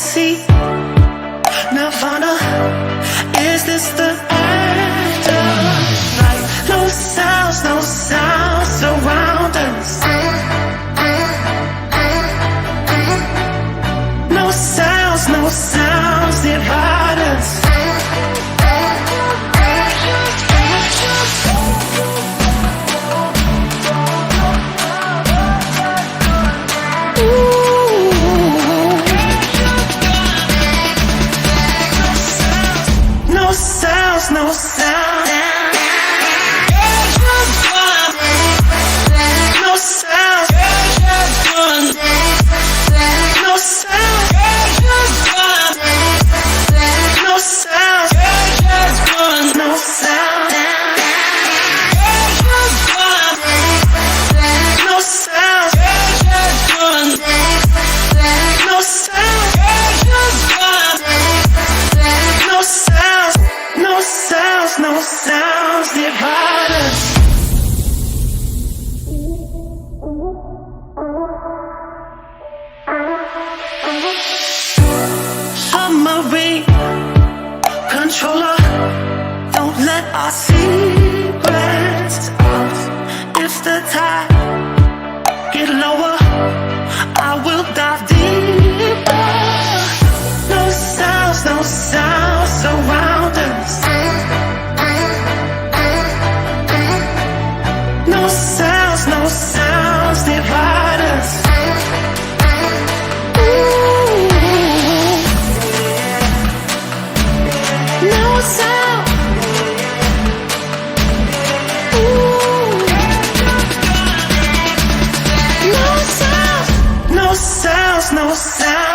see Nirvana? Is this the afterlife? No sounds surround us. No sounds divide us. No sounds, no sounds. No sounds. No sounds. No sounds. No sounds. No sounds. No sounds. No sounds. No sounds. No sounds divide us. Submarine controller, don't let our secrets out. If the tide get lower, I will dive deeper. No sounds surround us. No sounds divide us. No sound. No sound. No sounds. No sound.